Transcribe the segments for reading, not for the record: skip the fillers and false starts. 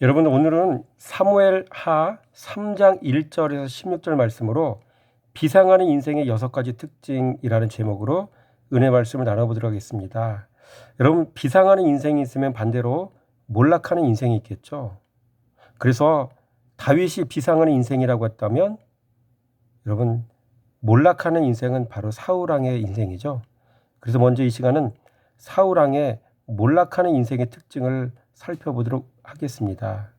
여러분, 오늘은 사무엘 하 3장 1절에서 16절 말씀으로 비상하는 인생의 6가지 특징이라는 제목으로 은혜 말씀을 나눠보도록 하겠습니다. 여러분, 비상하는 인생이 있으면 반대로 몰락하는 인생이 있겠죠. 그래서 다윗이 비상하는 인생이라고 했다면 여러분, 몰락하는 인생은 바로 사울왕의 인생이죠. 그래서 먼저 이 시간은 사울왕의 몰락하는 인생의 특징을 살펴보도록 하겠습니다.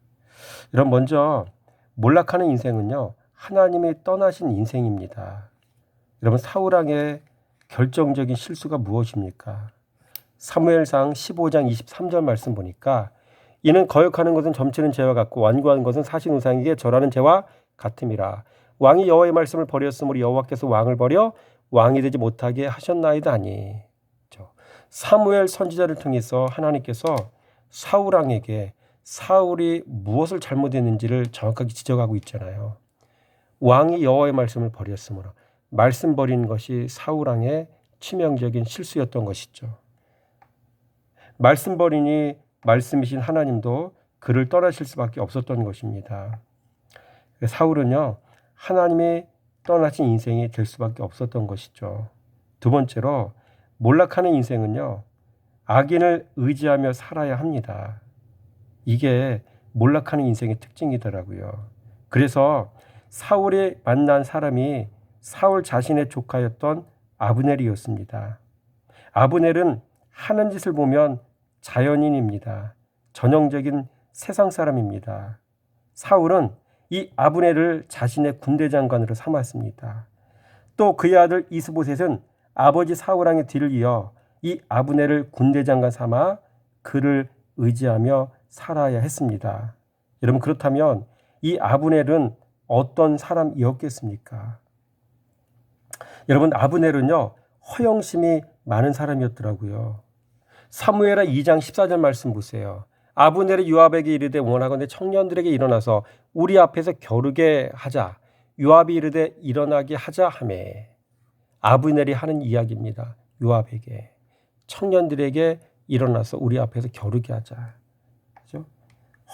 여러분, 먼저 몰락하는 인생은요, 하나님이 떠나신 인생입니다. 여러분, 사울왕의 결정적인 실수가 무엇입니까? 사무엘상 15장 23절 말씀 보니까 이는 거역하는 것은 점치는 죄와 같고 완고한 것은 사신 우상에게 절하는 죄와 같음이라. 왕이 여호와의 말씀을 버렸으므로 여호와께서 왕을 버려 왕이 되지 못하게 하셨나이다 하니. 사무엘 선지자를 통해서 하나님께서 사울왕에게 사울이 무엇을 잘못했는지를 정확하게 지적하고 있잖아요. 왕이 여호와의 말씀을 버렸으므로 말씀 버리는 것이 사울왕의 치명적인 실수였던 것이죠. 말씀 버리니 말씀이신 하나님도 그를 떠나실 수밖에 없었던 것입니다. 사울은요, 하나님이 떠나신 인생이 될 수밖에 없었던 것이죠. 두 번째로 몰락하는 인생은요, 악인을 의지하며 살아야 합니다. 이게 몰락하는 인생의 특징이더라고요. 그래서 사울이 만난 사람이 사울 자신의 조카였던 아브넬이었습니다. 아브넬은 하는 짓을 보면 자연인입니다. 전형적인 세상 사람입니다. 사울은 이 아브넬을 자신의 군대 장관으로 삼았습니다. 또 그의 아들 이스보셋은 아버지 사울왕의 뒤를 이어 이 아브넬을 군대 장관 삼아 그를 의지하며 살아야 했습니다. 여러분, 그렇다면 이 아브넬은 어떤 사람이었겠습니까? 여러분, 아브넬은요, 허영심이 많은 사람이었더라고요. 사무엘하 2장 14절 말씀 보세요. 아브넬이 요압에게 이르되 원하건대 청년들에게 일어나서 우리 앞에서 겨루게 하자. 요압이 이르되 일어나게 하자 하매. 아브넬이 하는 이야기입니다. 요압에게 청년들에게 일어나서 우리 앞에서 겨루게 하자. 그렇죠?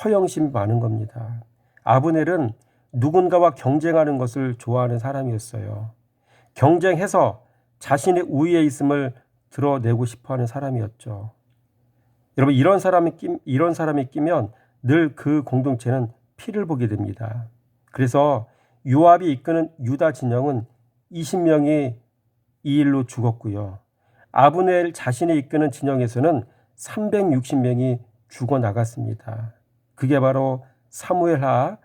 허영심이 많은 겁니다. 아브넬은 누군가와 경쟁하는 것을 좋아하는 사람이었어요. 경쟁해서 자신의 우위에 있음을 드러내고 싶어하는 사람이었죠. 여러분, 이런 사람이 끼면 늘 그 공동체는 피를 보게 됩니다. 그래서 요압이 이끄는 유다 진영은 20명이 이 일로 죽었고요. 아브넬 자신이 이끄는 진영에서는 360명이 죽어나갔습니다. 그게 바로 사무엘하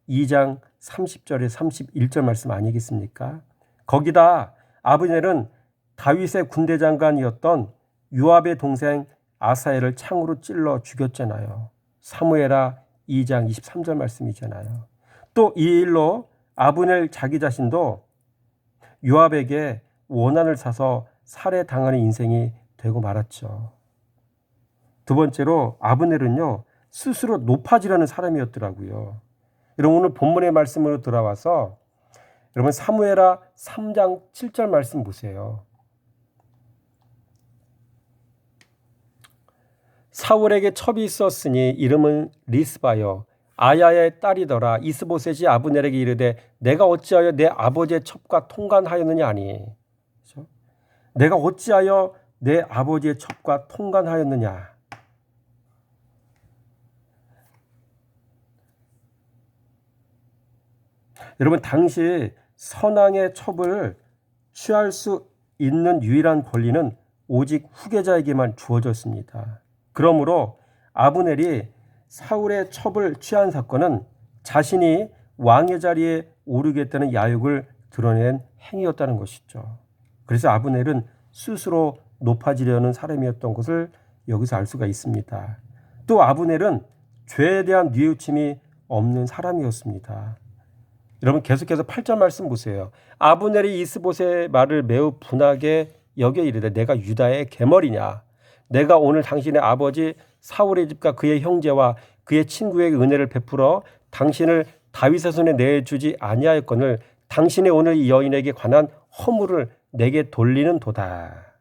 2장 30절에 31절 말씀 아니겠습니까? 거기다 아브넬은 다윗의 군대 장관이었던 요압의 동생 아사엘을 창으로 찔러 죽였잖아요. 사무엘하 2장 23절 말씀이잖아요. 또 이 일로 아브넬 자기 자신도 요압에게 원한을 사서 살해당하는 인생이 되고 말았죠. 두 번째로 아브넬은요, 스스로 높아지려는 사람이었더라고요. 여러분, 오늘 본문의 말씀으로 돌아와서 여러분 사무엘하 3장 7절 말씀 보세요. 사울에게 첩이 있었으니 이름은 리스바여 아야의 딸이더라. 이스보셋이 아브넬에게 이르되 내가 어찌하여 내 아버지의 첩과 통관하였느냐 하니. 그렇죠? 내가 어찌하여 내 아버지의 첩과 통관하였느냐. 여러분, 당시 선왕의 첩을 취할 수 있는 유일한 권리는 오직 후계자에게만 주어졌습니다. 그러므로 아브넬이 사울의 첩을 취한 사건은 자신이 왕의 자리에 오르겠다는 야욕을 드러낸 행위였다는 것이죠. 그래서 아브넬은 스스로 높아지려는 사람이었던 것을 여기서 알 수가 있습니다. 또 아브넬은 죄에 대한 뉘우침이 없는 사람이었습니다. 여러분, 계속해서 8절 말씀 보세요. 아브넬이 이스보셋의 말을 매우 분하게 여겨 이르되 내가 유다의 계머리냐. 내가 오늘 당신의 아버지 사울의 집과 그의 형제와 그의 친구에게 은혜를 베풀어 당신을 다윗의 손에 내주지 아니하였거늘 당신의 오늘 이 여인에게 관한 허물을 내게 돌리는 도다.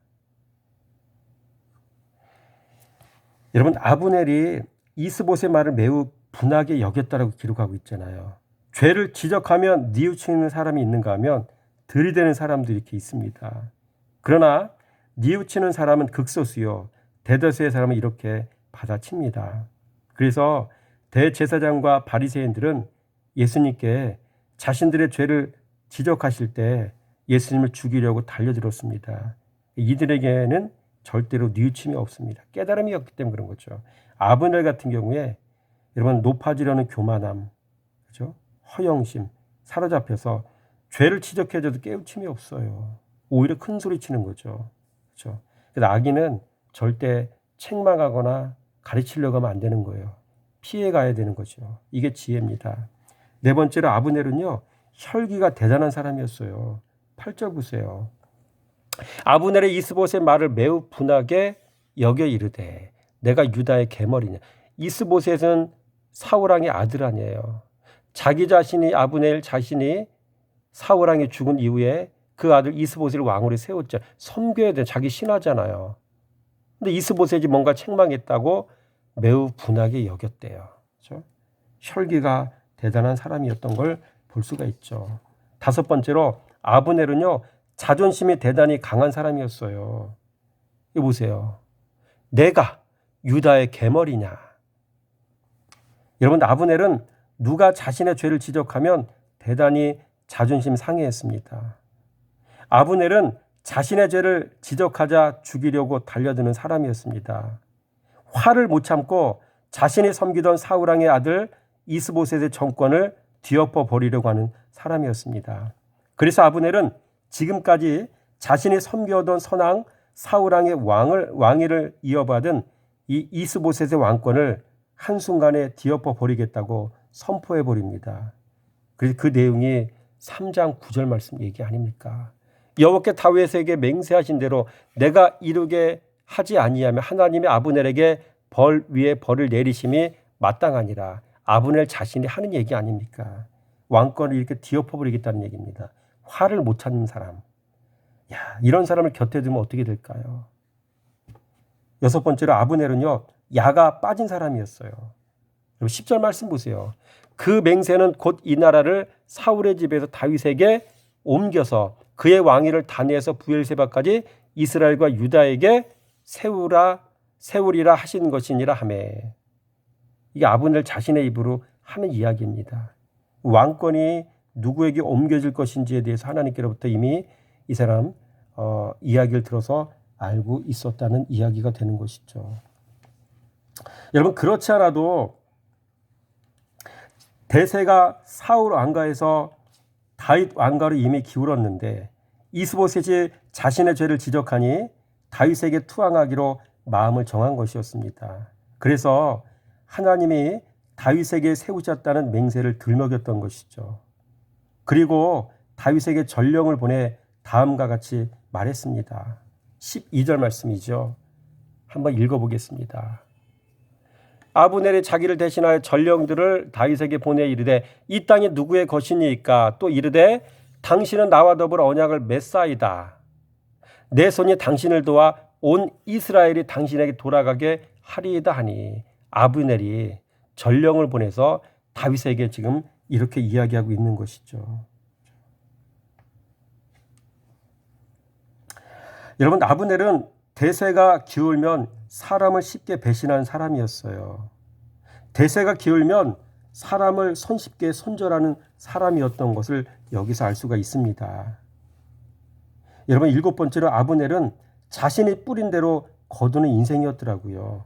여러분, 아브넬이 이스보셋의 말을 매우 분하게 여겼다라고 기록하고 있잖아요. 죄를 지적하면 뉘우치는 사람이 있는가 하면 들이대는 사람도 이렇게 있습니다. 그러나 뉘우치는 사람은 극소수요. 대다수의 사람은 이렇게 받아칩니다. 그래서 대제사장과 바리새인들은 예수님께 자신들의 죄를 지적하실 때 예수님을 죽이려고 달려들었습니다. 이들에게는 절대로 뉘우침이 없습니다. 깨달음이 없기 때문에 그런 거죠. 아브넬 같은 경우에 여러분 높아지려는 교만함, 그렇죠? 허영심, 사로잡혀서 죄를 지적해줘도 깨우침이 없어요. 오히려 큰 소리 치는 거죠. 그렇죠? 그래서 악인은 절대 책망하거나 가르치려고 하면 안 되는 거예요. 피해 가야 되는 거죠. 이게 지혜입니다. 네 번째로 아브넬은요, 혈기가 대단한 사람이었어요. 8절 보세요. 아브넬의 이스봇의 말을 매우 분하게 여겨 이르되 내가 유다의 계머리냐. 이스봇은 사울왕의 아들 아니에요. 자기 자신이 아브넬 자신이 사울왕이 죽은 이후에 그 아들 이스봇을 왕으로 세웠죠. 섬겨야 돼. 자기 신하잖아요. 근데 이스봇이 뭔가 책망했다고 매우 분하게 여겼대요. 그렇죠? 혈기가 대단한 사람이었던 걸 볼 수가 있죠. 다섯 번째로 아브넬은요, 자존심이 대단히 강한 사람이었어요. 이거 보세요. 내가 유다의 계머리냐. 여러분, 아브넬은 누가 자신의 죄를 지적하면 대단히 자존심 상해했습니다. 아브넬은 자신의 죄를 지적하자 죽이려고 달려드는 사람이었습니다. 화를 못 참고 자신이 섬기던 사울왕의 아들 이스보셋의 정권을 뒤엎어 버리려고 하는 사람이었습니다. 그래서 아브넬은 지금까지 자신이 섬겨오던 선왕 사울왕의 왕위를 이어받은 이 이스보셋의 왕권을 한순간에 뒤엎어 버리겠다고 선포해 버립니다. 그래서 그 내용이 3장 9절 말씀 얘기 아닙니까? 여호와께 다윗에게 맹세하신 대로 내가 이루게 하지 아니하면 하나님의 아브넬에게 벌 위에 벌을 내리심이 마땅하니라. 아브넬 자신이 하는 얘기 아닙니까? 왕권을 이렇게 뒤엎어버리겠다는 얘기입니다. 화를 못 참는 사람. 야, 이런 사람을 곁에 두면 어떻게 될까요? 여섯 번째로 아브넬은요, 야가 빠진 사람이었어요. 10절 말씀 보세요. 그 맹세는 곧 이 나라를 사울의 집에서 다윗에게 옮겨서 그의 왕위를 단에서 부엘세바까지 이스라엘과 유다에게 세우리라 하신 것이니라 하매. 이게 아브넬 자신의 입으로 하는 이야기입니다. 왕권이 누구에게 옮겨질 것인지에 대해서 하나님께로부터 이미 이 사람 이야기를 들어서 알고 있었다는 이야기가 되는 것이죠. 여러분, 그렇지 않아도 대세가 사울 왕가에서 다윗 왕가로 이미 기울었는데 이스보셋이 자신의 죄를 지적하니 다윗에게 투항하기로 마음을 정한 것이었습니다. 그래서 하나님이 다윗에게 세우셨다는 맹세를 들먹였던 것이죠. 그리고 다윗에게 전령을 보내 다음과 같이 말했습니다. 12절 말씀이죠. 한번 읽어보겠습니다. 아브넬이 자기를 대신하여 전령들을 다윗에게 보내 이르되 이 땅이 누구의 것이니까 또 이르되 당신은 나와 더불어 언약을 맺사이다. 내 손이 당신을 도와 온 이스라엘이 당신에게 돌아가게 하리이다 하니 아브넬이 전령을 보내서 다윗에게 지금 이렇게 이야기하고 있는 것이죠. 여러분, 아브넬은 대세가 기울면 사람을 쉽게 배신하는 사람이었어요. 대세가 기울면 사람을 손쉽게 손절하는 사람이었던 것을 여기서 알 수가 있습니다. 여러분, 일곱 번째로 아브넬은 자신이 뿌린 대로 거두는 인생이었더라고요.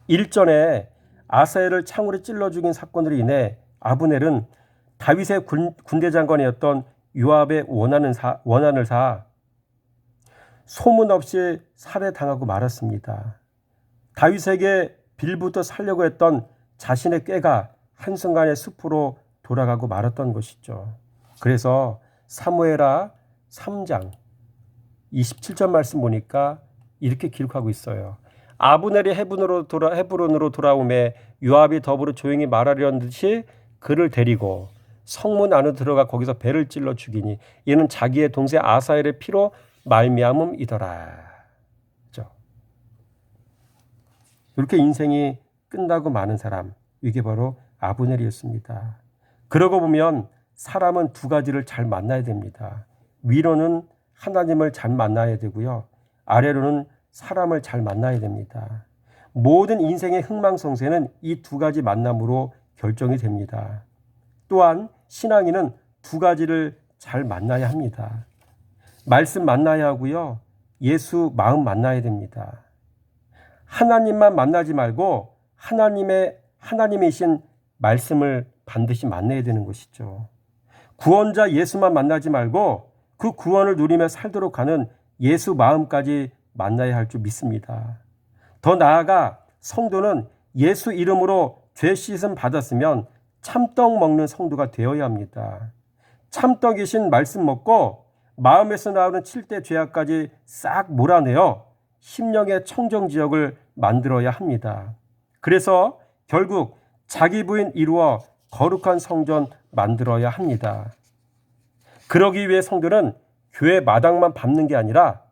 일전에 아사엘을 창으로 찔러 죽인 사건으로 인해 아브넬은 다윗의 군대 장관이었던 요압의 원한을 사 소문 없이 살해당하고 말았습니다. 다윗에게 빌부터 살려고 했던 자신의 꾀가 한순간에 숲으로 돌아가고 말았던 것이죠. 그래서 사무엘하 3장 27절 말씀 보니까 이렇게 기록하고 있어요. 아브넬이 헤브론으로 돌아오매 요압이 더불어 조용히 말하려는 듯이 그를 데리고 성문 안으로 들어가 거기서 배를 찔러 죽이니 이는 자기의 동생 아사엘의 피로 말미암음이더라. 그렇죠? 이렇게 인생이 끝나고 마는 사람, 이게 바로 아브넬이었습니다. 그러고 보면 사람은 두 가지를 잘 만나야 됩니다. 위로는 하나님을 잘 만나야 되고요. 아래로는 사람을 잘 만나야 됩니다. 모든 인생의 흥망성쇠는 이 두 가지 만남으로 결정이 됩니다. 또한 신앙인은 두 가지를 잘 만나야 합니다. 말씀 만나야 하고요. 예수 마음 만나야 됩니다. 하나님만 만나지 말고 하나님이신 말씀을 반드시 만나야 되는 것이죠. 구원자 예수만 만나지 말고 그 구원을 누리며 살도록 하는 예수 마음까지 만나야 할 줄 믿습니다. 더 나아가 성도는 예수 이름으로 죄 씻음 받았으면 참떡 먹는 성도가 되어야 합니다. 참떡이신 말씀 먹고 마음에서 나오는 7대 죄악까지 싹 몰아내어 심령의 청정지역을 만들어야 합니다. 그래서 결국 자기 부인 이루어 거룩한 성전 만들어야 합니다. 그러기 위해 성도는 교회 마당만 밟는 게 아니라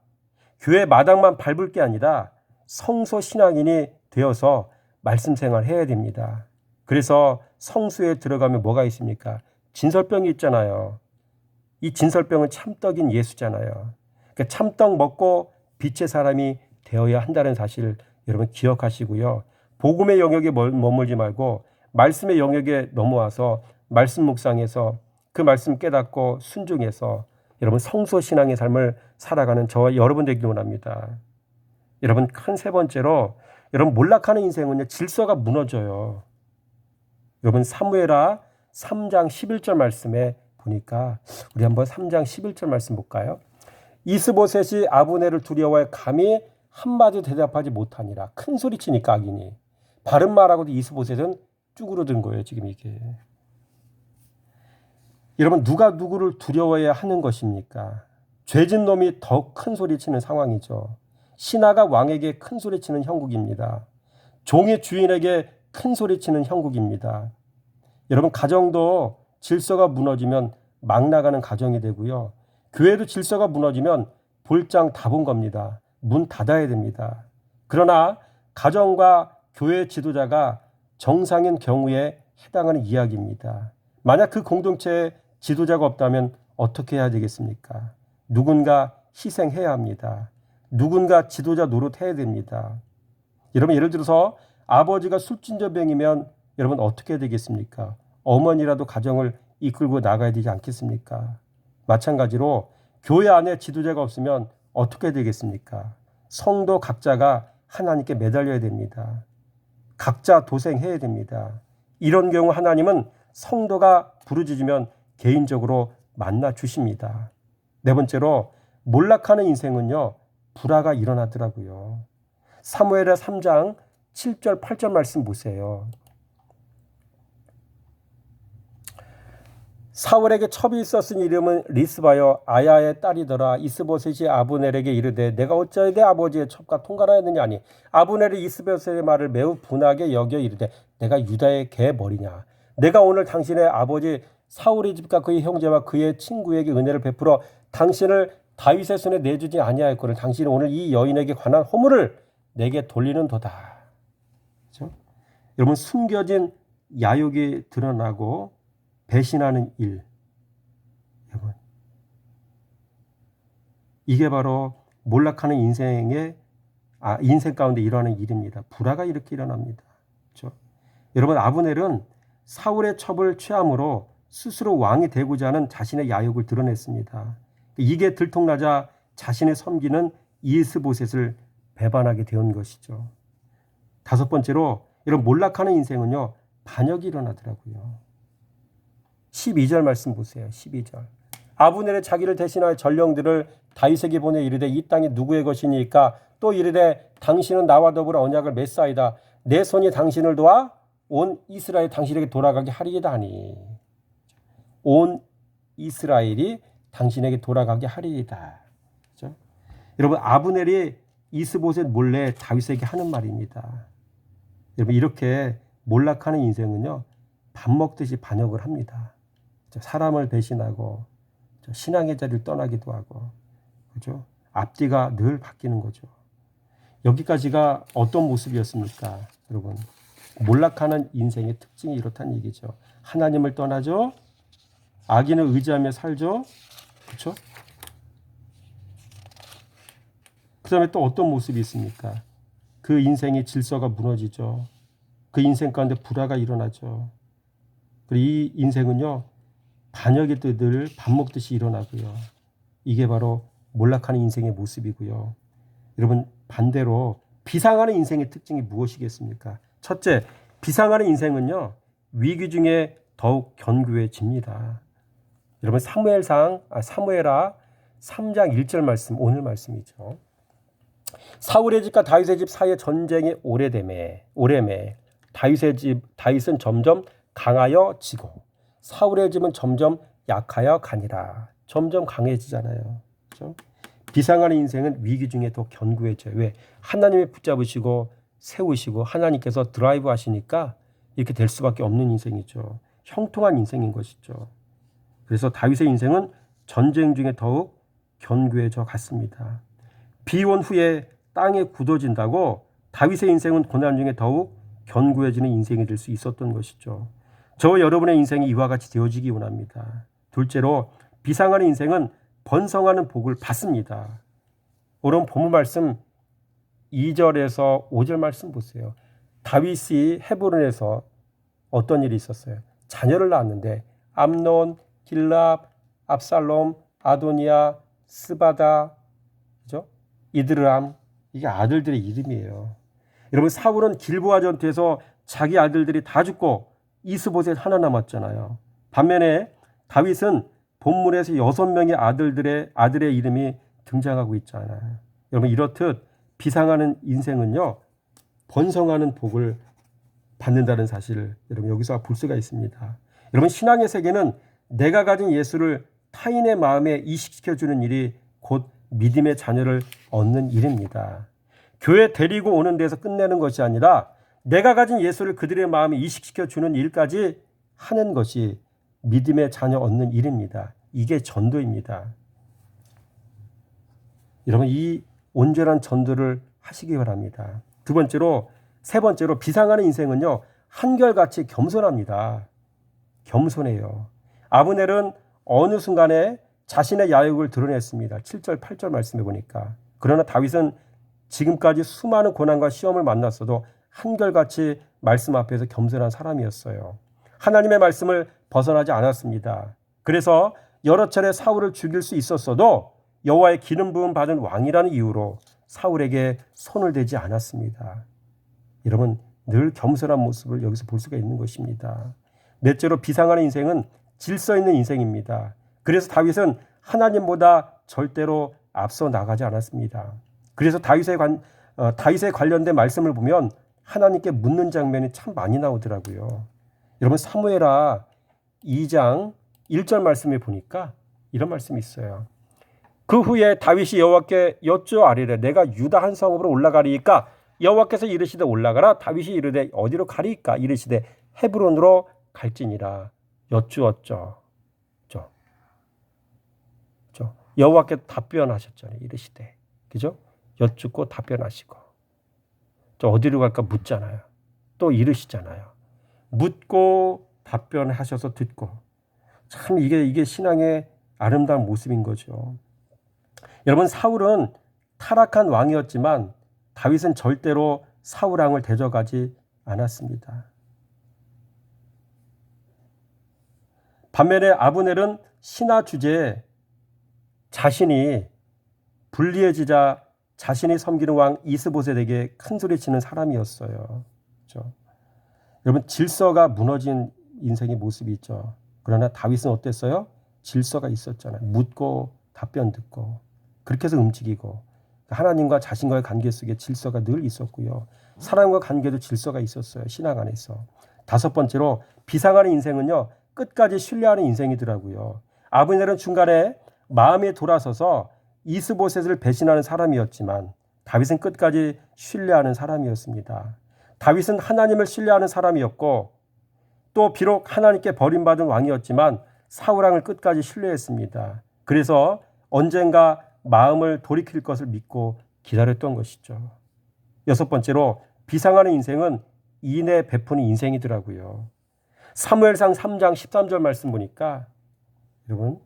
교회 마당만 밟을 게 아니라 성소 신앙인이 되어서 말씀 생활해야 됩니다. 그래서 성수에 들어가면 뭐가 있습니까? 진설병이 있잖아요. 이 진설병은 참떡인 예수잖아요. 그러니까 참떡 먹고 빛의 사람이 되어야 한다는 사실 여러분 기억하시고요. 복음의 영역에 머물지 말고 말씀의 영역에 넘어와서 말씀 묵상해서 그 말씀 깨닫고 순종해서 여러분 성소 신앙의 삶을 살아가는 저와 여러분 되기를 원합니다. 여러분 큰 세 번째로 여러분 몰락하는 인생은요 질서가 무너져요. 여러분 사무엘하 3장 11절 말씀에 보니까 우리 한번 3장 11절 말씀 볼까요? 이스보셋이 아브넬을 두려워해 감히 한마디 대답하지 못하니라. 큰 소리 치니까 악인이. 바른 말하고도 이스보셋은 쭈그러든 거예요. 지금 이게. 여러분 누가 누구를 두려워해야 하는 것입니까? 죄진 놈이 더 큰 소리 치는 상황이죠. 신하가 왕에게 큰 소리 치는 형국입니다. 종이 주인에게 큰 소리 치는 형국입니다. 여러분 가정도 질서가 무너지면 막 나가는 가정이 되고요. 교회도 질서가 무너지면 볼장 다 본 겁니다. 문 닫아야 됩니다. 그러나 가정과 교회 지도자가 정상인 경우에 해당하는 이야기입니다. 만약 그 공동체에 지도자가 없다면 어떻게 해야 되겠습니까? 누군가 희생해야 합니다. 누군가 지도자 노릇해야 됩니다. 여러분 예를 들어서 아버지가 술진저병이면 여러분 어떻게 해야 되겠습니까? 어머니라도 가정을 이끌고 나가야 되지 않겠습니까? 마찬가지로 교회 안에 지도자가 없으면 어떻게 되겠습니까? 성도 각자가 하나님께 매달려야 됩니다. 각자 도생해야 됩니다. 이런 경우 하나님은 성도가 부르짖으면 개인적으로 만나 주십니다. 네 번째로 몰락하는 인생은요. 불화가 일어나더라고요. 사무엘하 3장 7절 8절 말씀 보세요. 사울에게 첩이 있었으니 이름은 리스바여 아야의 딸이더라. 이스보셋이 아브넬에게 이르되 내가 어찌하여 내 아버지의 첩과 통관하였느냐 하니 아브넬이 이스보셋의 말을 매우 분하게 여겨 이르되 내가 유다의 개 머리냐. 내가 오늘 당신의 아버지 사울의 집과 그의 형제와 그의 친구에게 은혜를 베풀어 당신을 다윗의 손에 내주지 아니하였거늘 당신이 오늘 이 여인에게 관한 허물을 내게 돌리는도다. 그렇죠? 여러분 숨겨진 야욕이 드러나고 배신하는 일. 여러분 이게 바로 몰락하는 인생 가운데 일어나는 일입니다. 불화가 이렇게 일어납니다. 그렇죠? 여러분 아브넬은 사울의 첩을 취함으로 스스로 왕이 되고자 하는 자신의 야욕을 드러냈습니다. 이게 들통나자 자신의 섬기는 이스보셋을 배반하게 된 것이죠. 다섯 번째로 이런 몰락하는 인생은요. 반역이 일어나더라고요. 12절 말씀 보세요. 12절. 아브넬의 자기를 대신하여 전령들을 다윗에게 보내 이르되 이 땅이 누구의 것이니까 또 이르되 당신은 나와 더불어 언약을 맺사이다. 내 손이 당신을 도와 온 이스라엘 당신에게 돌아가게 하리이다 하니. 온 이스라엘이 당신에게 돌아가게 하리이다. 그렇죠? 여러분 아브넬이 이스보셋 몰래 다윗에게 하는 말입니다. 여러분 이렇게 몰락하는 인생은요. 밥 먹듯이 반역을 합니다. 사람을 배신하고 신앙의 자리를 떠나기도 하고 그렇죠? 앞뒤가 늘 바뀌는 거죠. 여기까지가 어떤 모습이었습니까? 여러분 몰락하는 인생의 특징이 이렇다는 얘기죠. 하나님을 떠나죠. 악인을 의지하며 살죠. 그렇죠? 그 다음에 또 어떤 모습이 있습니까? 그 인생의 질서가 무너지죠. 그 인생 가운데 불화가 일어나죠. 그리고 이 인생은요, 반역의 늘 밥 먹듯이 일어나고요. 이게 바로 몰락하는 인생의 모습이고요. 여러분, 반대로 비상하는 인생의 특징이 무엇이겠습니까? 첫째, 비상하는 인생은요, 위기 중에 더욱 견고해집니다. 여러분, 사무엘하 3장 1절 말씀, 오늘 말씀이죠. 사울의 집과 다윗의 집 사이에 전쟁이 오래매 다윗은 점점 강하여 지고 사울의 집은 점점 약하여 가니라. 점점 강해지잖아요. 그렇죠? 비상하는 인생은 위기 중에 더 견고해져요. 왜? 하나님이 붙잡으시고 세우시고 하나님께서 드라이브 하시니까 이렇게 될 수밖에 없는 인생이죠. 형통한 인생인 것이죠. 그래서 다윗의 인생은 전쟁 중에 더욱 견고해져 갔습니다. 비온 후에 땅에 굳어진다고 다윗의 인생은 고난 중에 더욱 견고해지는 인생이 될 수 있었던 것이죠. 저와 여러분의 인생이 이와 같이 되어지기 원합니다. 둘째로 비상하는 인생은 번성하는 복을 받습니다. 오늘 본문 말씀 2절에서 5절 말씀 보세요. 다윗이 헤브론에서 어떤 일이 있었어요? 자녀를 낳았는데 암논, 길랍, 압살롬, 아도니아, 스바다, 그죠? 이드람, 이게 아들들의 이름이에요. 여러분, 사울은 길보아 전투에서 자기 아들들이 다 죽고 이스보셋 하나 남았잖아요. 반면에 다윗은 본문에서 6명의 아들의 이름이 등장하고 있잖아요. 여러분, 이렇듯 비상하는 인생은요, 번성하는 복을 받는다는 사실을 여러분 여기서 볼 수가 있습니다. 여러분, 신앙의 세계는 내가 가진 예수를 타인의 마음에 이식시켜주는 일이 곧 믿음의 자녀를 얻는 일입니다. 교회 데리고 오는 데서 끝내는 것이 아니라 내가 가진 예수를 그들의 마음에 이식시켜주는 일까지 하는 것이 믿음의 자녀 얻는 일입니다. 이게 전도입니다. 여러분, 이 온전한 전도를 하시기 바랍니다. 세 번째로 비상하는 인생은요, 한결같이 겸손합니다. 겸손해요. 아브넬은 어느 순간에 자신의 야욕을 드러냈습니다. 7절, 8절 말씀해 보니까. 그러나 다윗은 지금까지 수많은 고난과 시험을 만났어도 한결같이 말씀 앞에서 겸손한 사람이었어요. 하나님의 말씀을 벗어나지 않았습니다. 그래서 여러 차례 사울을 죽일 수 있었어도 여호와의 기름 부음 받은 왕이라는 이유로 사울에게 손을 대지 않았습니다. 여러분, 늘 겸손한 모습을 여기서 볼 수가 있는 것입니다. 넷째로 비상하는 인생은 질서 있는 인생입니다. 그래서 다윗은 하나님보다 절대로 앞서 나가지 않았습니다. 그래서 다윗에 관련된 말씀을 보면 하나님께 묻는 장면이 참 많이 나오더라고요. 여러분, 사무엘하 2장 1절 말씀에 보니까 이런 말씀이 있어요. 그 후에 다윗이 여호와께 여쭈아리되 내가 유다 한 성읍으로 올라가리이까 여호와께서 이르시되 올라가라. 다윗이 이르되 어디로 가리이까 이르시되 헤브론으로 갈지니라. 여쭈었죠. 여호와께 답변하셨잖아요. 이르시되. 그죠? 여쭙고 답변하시고. 어디로 갈까 묻잖아요. 또 이르시잖아요. 묻고 답변하셔서 듣고. 참 이게 신앙의 아름다운 모습인 거죠. 여러분, 사울은 타락한 왕이었지만 다윗은 절대로 사울 왕을 대적하지 않았습니다. 반면에 아브넬은 신하 주제에 자신이 불리해지자 자신이 섬기는 왕 이스보셋에게 큰 소리치는 사람이었어요. 그렇죠? 여러분, 질서가 무너진 인생의 모습이 있죠. 그러나 다윗은 어땠어요? 질서가 있었잖아요. 묻고 답변 듣고 그렇게 해서 움직이고 하나님과 자신과의 관계 속에 질서가 늘 있었고요. 사람과 관계도 질서가 있었어요. 신앙 안에서. 다섯 번째로 비상하는 인생은요, 끝까지 신뢰하는 인생이더라고요. 아브넬은 중간에 마음에 돌아서서 이스보셋을 배신하는 사람이었지만 다윗은 끝까지 신뢰하는 사람이었습니다. 다윗은 하나님을 신뢰하는 사람이었고 또 비록 하나님께 버림받은 왕이었지만 사울 왕을 끝까지 신뢰했습니다. 그래서 언젠가 마음을 돌이킬 것을 믿고 기다렸던 것이죠. 여섯 번째로 비상하는 인생은 인애 베푸는 인생이더라고요. 사무엘상 3장 13절 말씀 보니까 여러분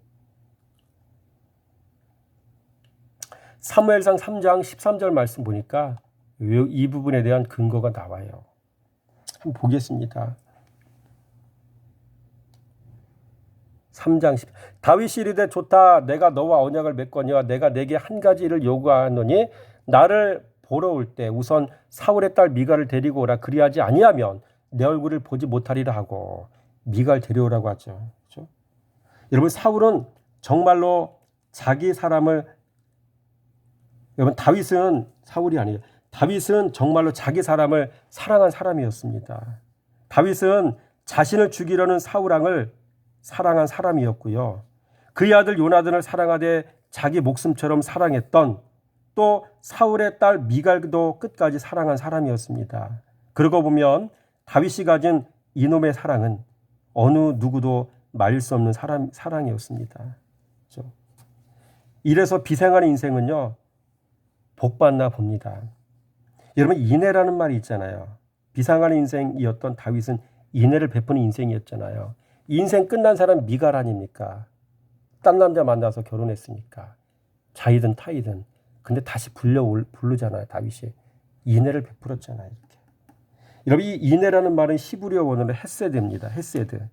사무엘상 3장 13절 말씀 보니까 이 부분에 대한 근거가 나와요. 한번 보겠습니다. 3장 10 다윗이 이르되 좋다 내가 너와 언약을 맺거니와 내가 내게 한 가지를 요구하노니 나를 보러 올 때 우선 사울의 딸 미갈을 데리고 오라 그리하지 아니하면 내 얼굴을 보지 못하리라 하고 미갈 데려오라고 하죠. 그렇죠? 여러분 사울은 정말로 자기 사람을 여러분 다윗은 사울이 아니에요. 다윗은 정말로 자기 사람을 사랑한 사람이었습니다. 다윗은 자신을 죽이려는 사울왕을 사랑한 사람이었고요. 그의 아들 요나단을 사랑하되 자기 목숨처럼 사랑했던 또 사울의 딸 미갈도 끝까지 사랑한 사람이었습니다. 그러고 보면 다윗이 가진 이놈의 사랑은 어느 누구도 말릴 수 없는 사랑이었습니다. 그렇죠? 이래서 비생활의 인생은요. 복받나 봅니다. 여러분 인애라는 말이 있잖아요. 비상한 인생이었던 다윗은 인애를 베푸는 인생이었잖아요. 인생 끝난 사람 미갈 아닙니까? 딴 남자 만나서 결혼했으니까. 자이든 타이든. 근데 다시 부르잖아요. 다윗이. 인애를 베풀었잖아요. 이렇게. 여러분 이 인애라는 말은 히브리어 원어로 헤세드입니다. 헤세드.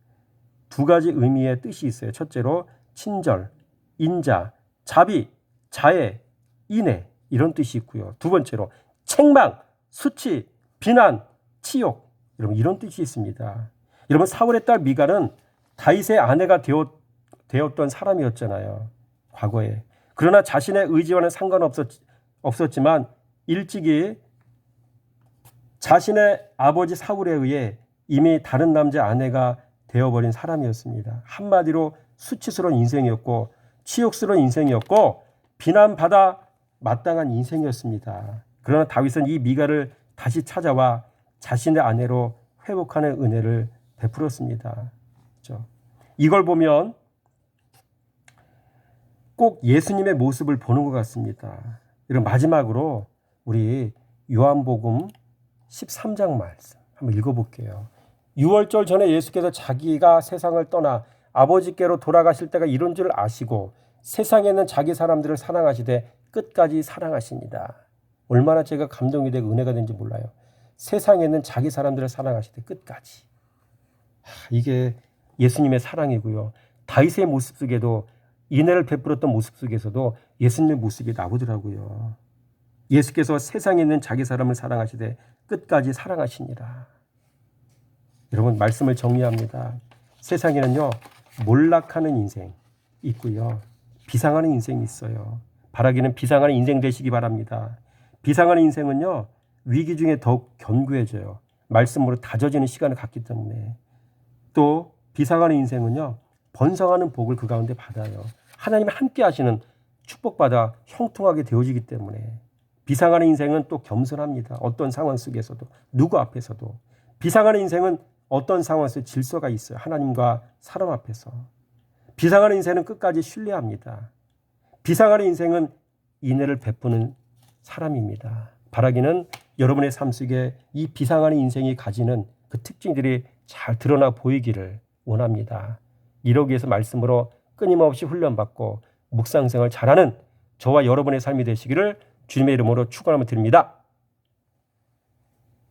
두 가지 의미의 뜻이 있어요. 첫째로 친절, 인자, 자비, 자애, 인애 이런 뜻이 있고요. 두 번째로 책망, 수치, 비난, 치욕 여러분 이런 뜻이 있습니다. 여러분 사울의 딸 미갈은 다윗의 아내가 되었던 사람이었잖아요. 과거에. 그러나 자신의 의지와는 상관없었지만 일찍이 자신의 아버지 사울에 의해 이미 다른 남자 아내가 되어버린 사람이었습니다. 한마디로 수치스러운 인생이었고 치욕스러운 인생이었고 비난받아 마땅한 인생이었습니다. 그러나 다윗은 이 미갈을 다시 찾아와 자신의 아내로 회복하는 은혜를 베풀었습니다. 그렇죠? 이걸 보면 꼭 예수님의 모습을 보는 것 같습니다. 이런 마지막으로 우리 요한복음 13장 말씀 한번 읽어볼게요. 6월절 전에 예수께서 자기가 세상을 떠나 아버지께로 돌아가실 때가 이런 줄 아시고 세상에 있는 자기 사람들을 사랑하시되 끝까지 사랑하십니다. 얼마나 제가 감동이 되고 은혜가 된지 몰라요. 세상에 있는 자기 사람들을 사랑하시되 끝까지. 이게 예수님의 사랑이고요. 다윗의 모습 속에도 인애를 베풀었던 모습 속에서도 예수님의 모습이 나오더라고요. 예수께서 세상에 있는 자기 사람을 사랑하시되 끝까지 사랑하시니라. 여러분 말씀을 정리합니다. 세상에는요. 몰락하는 인생 있고요. 비상하는 인생이 있어요. 바라기는 비상하는 인생 되시기 바랍니다. 비상하는 인생은요. 위기 중에 더욱 견고해져요. 말씀으로 다져지는 시간을 갖기 때문에. 또 비상하는 인생은요. 번성하는 복을 그 가운데 받아요. 하나님이 함께 하시는 축복받아 형통하게 되어지기 때문에. 비상하는 인생은 또 겸손합니다. 어떤 상황 속에서도 누구 앞에서도. 비상하는 인생은 어떤 상황에서 질서가 있어요. 하나님과 사람 앞에서. 비상하는 인생은 끝까지 신뢰합니다. 비상하는 인생은 인애를 베푸는 사람입니다. 바라기는 여러분의 삶 속에 이 비상하는 인생이 가지는 그 특징들이 잘 드러나 보이기를 원합니다. 이러기 위해서 말씀으로 끊임없이 훈련받고 묵상생활 잘하는 저와 여러분의 삶이 되시기를 주님의 이름으로 축원하며 드립니다.